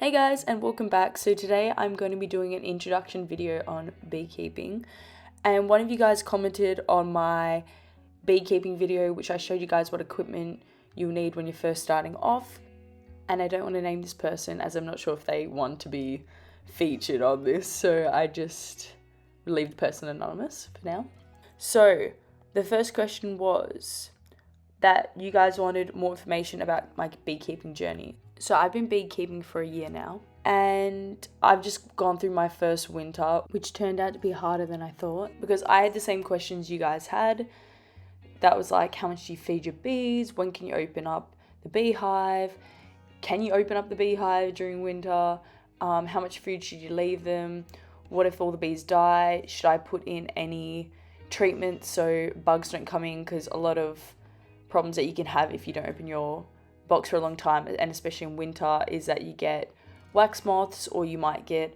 Hey guys, and welcome back. So today I'm going to be doing an introduction video on beekeeping, and one of you guys commented on my beekeeping video which I showed you guys what equipment you'll need when you're first starting off, and I don't want to name this person as I'm not sure if they want to be featured on this, so I just leave the person anonymous for now. So the first question was that you guys wanted more information about my beekeeping journey. So I've been beekeeping for a year now, and I've just gone through my first winter, which turned out to be harder than I thought, because I had the same questions you guys had. That was like, how much do you feed your bees? When can you open up the beehive? Can you open up the beehive during winter? How much food should you leave them? What if all the bees die? Should I put in any treatment so bugs don't come in? Because a lot of problems that you can have if you don't open your box for a long time, and especially in winter, is that you get wax moths, or you might get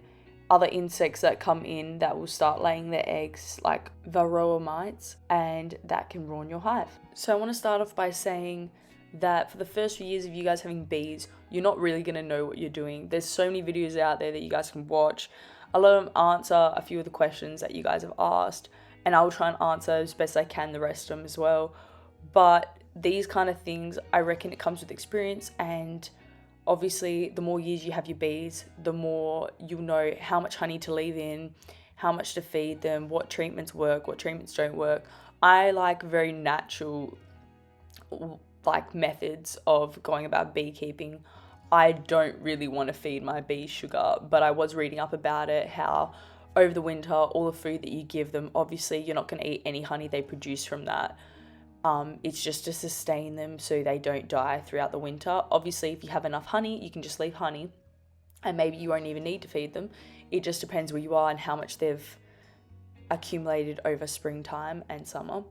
other insects that come in that will start laying their eggs, like varroa mites, and that can ruin your hive. So I want to start off by saying that for the first few years of you guys having bees, you're not really going to know what you're doing. There's so many videos out there that you guys can watch. A lot of them answer a few of the questions that you guys have asked, and I'll try and answer as best I can the rest of them as well. But these kind of things, I reckon it comes with experience, and obviously the more years you have your bees, the more you'll know how much honey to leave in, how much to feed them, what treatments work, what treatments don't work. I like very natural methods of going about beekeeping. I don't really want to feed my bees sugar, but I was reading up about it, how over the winter, all the food that you give them, obviously you're not going to eat any honey they produce from that. It's just to sustain them so they don't die throughout the winter. Obviously, if you have enough honey, you can just leave honey, and maybe you won't even need to feed them. It just depends where you are and how much they've accumulated over springtime and summer.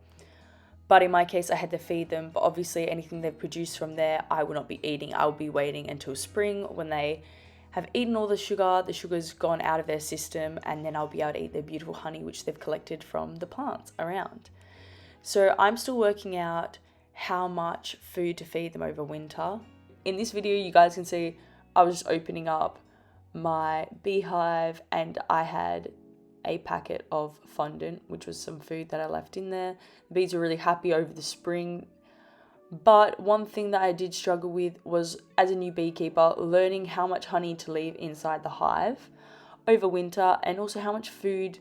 But in my case, I had to feed them, but obviously anything they've produced from there, I will not be eating. I will be waiting until spring when they have eaten all the sugar's gone out of their system, and then I'll be able to eat their beautiful honey which they've collected from the plants around. So I'm still working out how much food to feed them over winter. In this video, you guys can see I was just opening up my beehive, and I had a packet of fondant, which was some food that I left in there. The bees were really happy over the spring. But one thing that I did struggle with was, as a new beekeeper, learning how much honey to leave inside the hive over winter, and also how much food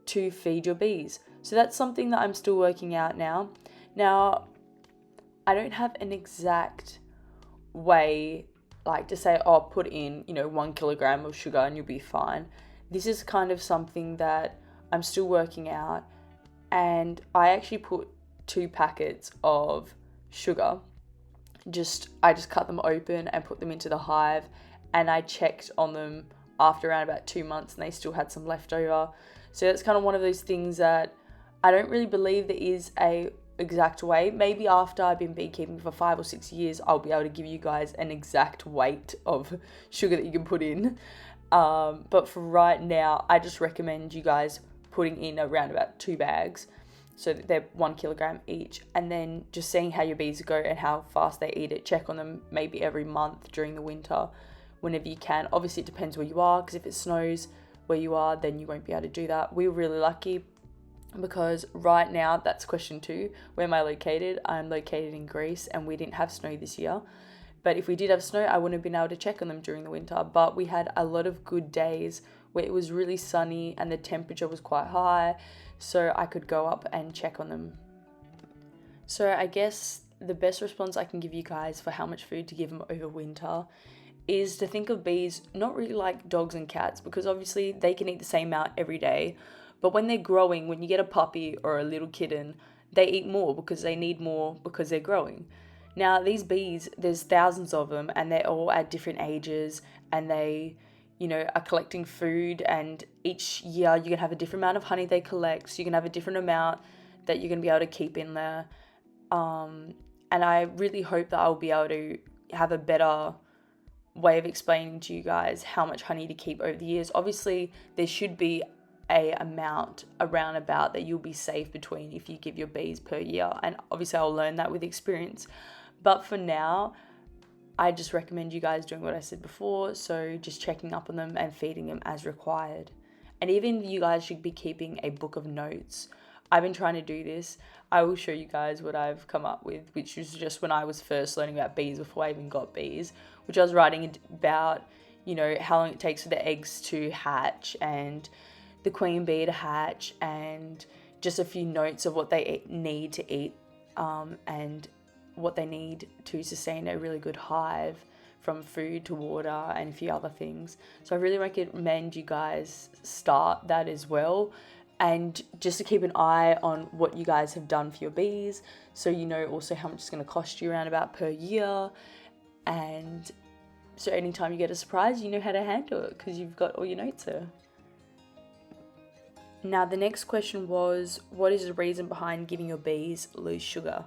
to feed your bees. So that's something that I'm still working out now. Now, I don't have an exact way, like to say, oh, put in, 1 kilogram of sugar and you'll be fine. This is kind of something that I'm still working out. And I actually put 2 packets of sugar. I just cut them open and put them into the hive, and I checked on them after around about 2 months, and they still had some left over. So that's kind of one of those things that I don't really believe there is a exact way. Maybe after I've been beekeeping for 5 or 6 years, I'll be able to give you guys an exact weight of sugar that you can put in. But for right now, I just recommend you guys putting in around about 2 bags, so that they're 1 kilogram each, and then just seeing how your bees go and how fast they eat it. Check on them maybe every month during the winter, whenever you can. Obviously, it depends where you are, because if it snows where you are, then you won't be able to do that. We're really lucky, because right now, that's question 2, where am I located? I'm located in Greece, and we didn't have snow this year. But if we did have snow, I wouldn't have been able to check on them during the winter. But we had a lot of good days where it was really sunny and the temperature was quite high, so I could go up and check on them. So I guess the best response I can give you guys for how much food to give them over winter is to think of bees not really like dogs and cats, because obviously they can eat the same amount every day. But when they're growing, when you get a puppy or a little kitten, they eat more because they need more because they're growing. Now, these bees, there's thousands of them, and they're all at different ages, and they, are collecting food, and each year you're going to have a different amount of honey they collect, so you can have a different amount that you're going to be able to keep in there. And I really hope that I'll be able to have a better way of explaining to you guys how much honey to keep over the years. Obviously, there should be a amount around about that you'll be safe between if you give your bees per year, and obviously I'll learn that with experience. But for now, I just recommend you guys doing what I said before, so just checking up on them and feeding them as required. And even you guys should be keeping a book of notes. I've been trying to do this. I will show you guys what I've come up with, which was just when I was first learning about bees before I even got bees, which I was writing about, how long it takes for the eggs to hatch and the queen bee to hatch, and just a few notes of what they need to eat and what they need to sustain a really good hive, from food to water and a few other things. So I really recommend you guys start that as well, and just to keep an eye on what you guys have done for your bees, so you know also how much it's going to cost you around about per year, and so anytime you get a surprise, you know how to handle it because you've got all your notes there. Now the next question was, what is the reason behind giving your bees loose sugar?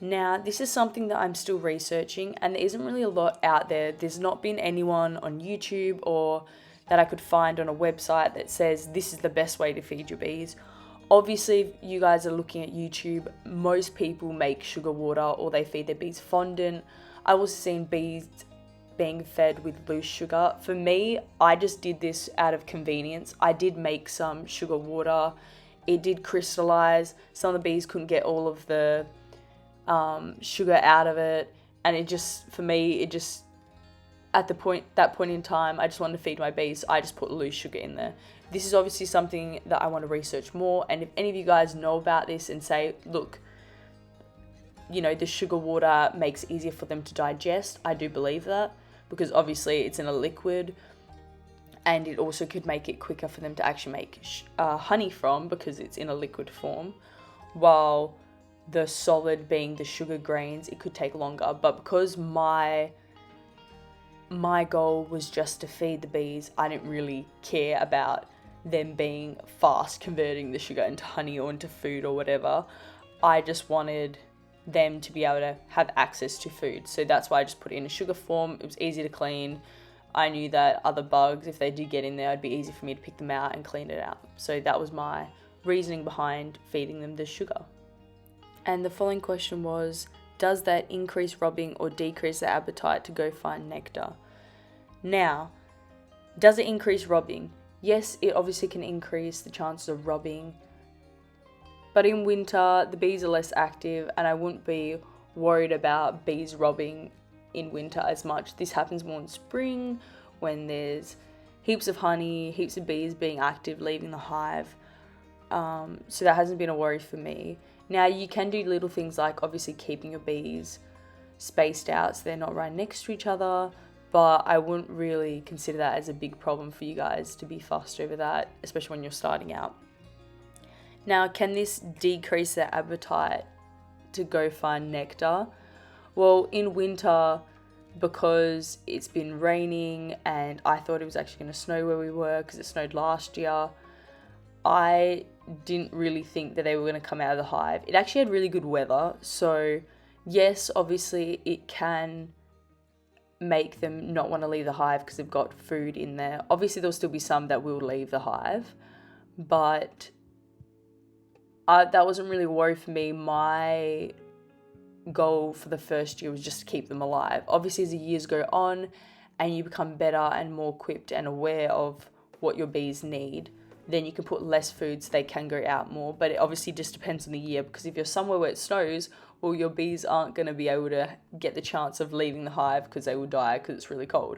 Now, this is something that I'm still researching, and there isn't really a lot out there. There's not been anyone on YouTube or that I could find on a website that says this is the best way to feed your bees. Obviously, if you guys are looking at YouTube, most people make sugar water or they feed their bees fondant. I've also seen bees being fed with loose sugar. For me, I just did this out of convenience. I did make some sugar water. It did crystallize. Some of the bees couldn't get all of the sugar out of it, and at that point in time, I just wanted to feed my bees, so I just put loose sugar in there. This is obviously something that I want to research more, and if any of you guys know about this and say, look, the sugar water makes it easier for them to digest, I do believe that, because obviously it's in a liquid, and it also could make it quicker for them to actually make honey from, because it's in a liquid form, while the solid being the sugar grains, it could take longer. But because my goal was just to feed the bees, I didn't really care about them being fast converting the sugar into honey or into food or whatever. I just wanted them to be able to have access to food, so that's why I just put it in a sugar form. It was easy to clean. I knew that other bugs, if they did get in there, it'd be easy for me to pick them out and clean it out. So that was my reasoning behind feeding them the sugar. And the following question was, does that increase robbing or decrease their appetite to go find nectar? Now, does it increase robbing? Yes, it obviously can increase the chances of robbing. But in winter, the bees are less active, and I wouldn't be worried about bees robbing in winter as much. This happens more in spring, when there's heaps of honey, heaps of bees being active, leaving the hive. So that hasn't been a worry for me. Now, you can do little things like obviously keeping your bees spaced out so they're not right next to each other, but I wouldn't really consider that as a big problem for you guys to be fussed over that, especially when you're starting out. Now, can this decrease their appetite to go find nectar? Well, in winter, because it's been raining and I thought it was actually going to snow where we were because it snowed last year, I didn't really think that they were going to come out of the hive. It actually had really good weather, so yes, obviously it can make them not want to leave the hive because they've got food in there. Obviously there'll still be some that will leave the hive, but that wasn't really a worry for me. My goal for the first year was just to keep them alive. Obviously as the years go on and you become better and more equipped and aware of what your bees need, then you can put less food so they can go out more. But it obviously just depends on the year, because if you're somewhere where it snows, well, your bees aren't going to be able to get the chance of leaving the hive because they will die because it's really cold.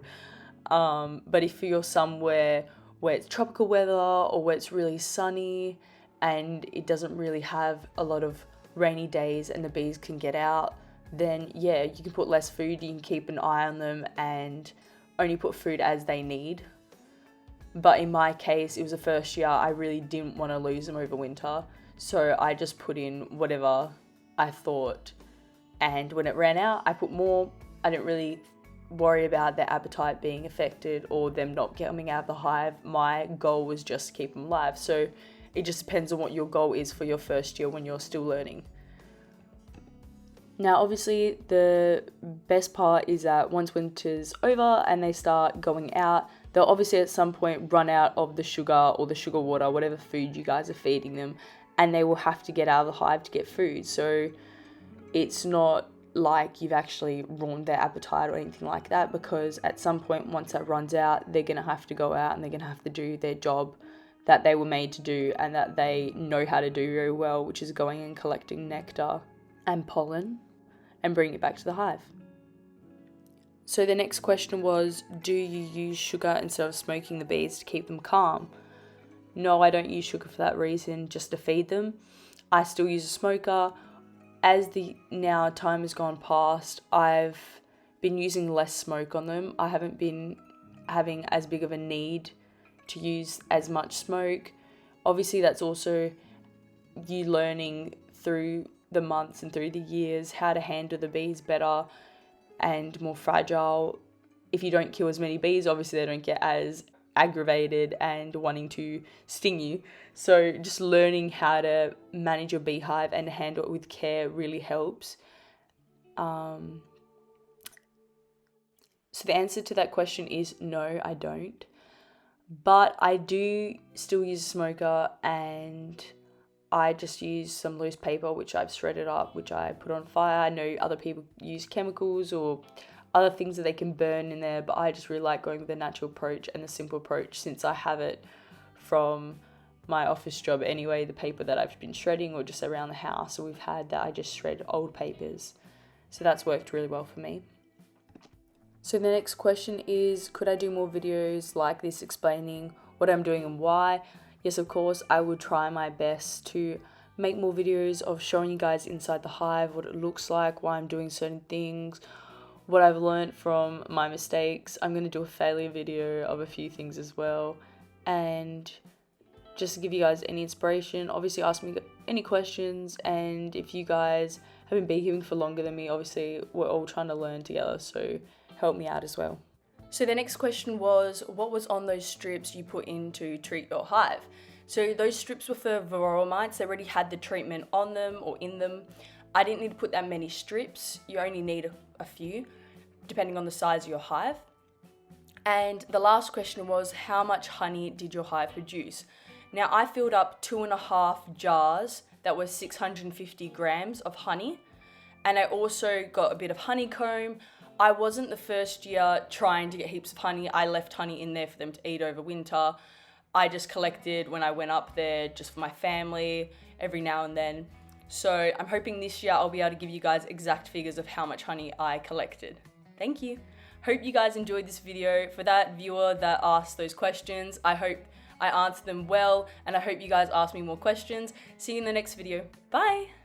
But if you're somewhere where it's tropical weather or where it's really sunny and it doesn't really have a lot of rainy days and the bees can get out, then yeah, you can put less food, you can keep an eye on them and only put food as they need. But in my case, it was the first year, I really didn't want to lose them over winter, so I just put in whatever I thought, and when it ran out, I put more. I didn't really worry about their appetite being affected or them not coming out of the hive. My goal was just to keep them alive, so it just depends on what your goal is for your first year when you're still learning. Now, obviously, the best part is that once winter's over and they start going out, they'll obviously at some point run out of the sugar or the sugar water, whatever food you guys are feeding them, and they will have to get out of the hive to get food. So it's not like you've actually ruined their appetite or anything like that, because at some point, once that runs out, they're going to have to go out and they're going to have to do their job that they were made to do and that they know how to do very well, which is going and collecting nectar and pollen and bringing it back to the hive. So the next question was, do you use sugar instead of smoking the bees to keep them calm? No, I don't use sugar for that reason, just to feed them. I still use a smoker. As the now time has gone past, I've been using less smoke on them. I haven't been having as big of a need to use as much smoke. Obviously, that's also you learning through the months and through the years how to handle the bees better and more fragile. If you don't kill as many bees, obviously they don't get as aggravated and wanting to sting you. So just learning how to manage your beehive and handle it with care really helps. So the answer to that question is no, I don't. But I do still use a smoker, and I just use some loose paper which I've shredded up, which I put on fire. I know other people use chemicals or other things that they can burn in there, but I just really like going with the natural approach and the simple approach, since I have it from my office job anyway, the paper that I've been shredding, or just around the house. So we've had that I just shred old papers. So that's worked really well for me. So the next question is, could I do more videos like this explaining what I'm doing and why? Yes, of course, I will try my best to make more videos of showing you guys inside the hive, what it looks like, why I'm doing certain things, what I've learned from my mistakes. I'm going to do a failure video of a few things as well. And just to give you guys any inspiration, obviously ask me any questions. And if you guys have been beekeeping for longer than me, obviously we're all trying to learn together, so help me out as well. So the next question was, what was on those strips you put in to treat your hive? So those strips were for varroa mites. They already had the treatment on them or in them. I didn't need to put that many strips. You only need a few, depending on the size of your hive. And the last question was, how much honey did your hive produce? Now, I filled up 2.5 jars that were 650 grams of honey. And I also got a bit of honeycomb. I wasn't the first year trying to get heaps of honey. I left honey in there for them to eat over winter. I just collected when I went up there just for my family every now and then. So I'm hoping this year I'll be able to give you guys exact figures of how much honey I collected. Thank you. Hope you guys enjoyed this video. For that viewer that asked those questions, I hope I answered them well, and I hope you guys ask me more questions. See you in the next video. Bye.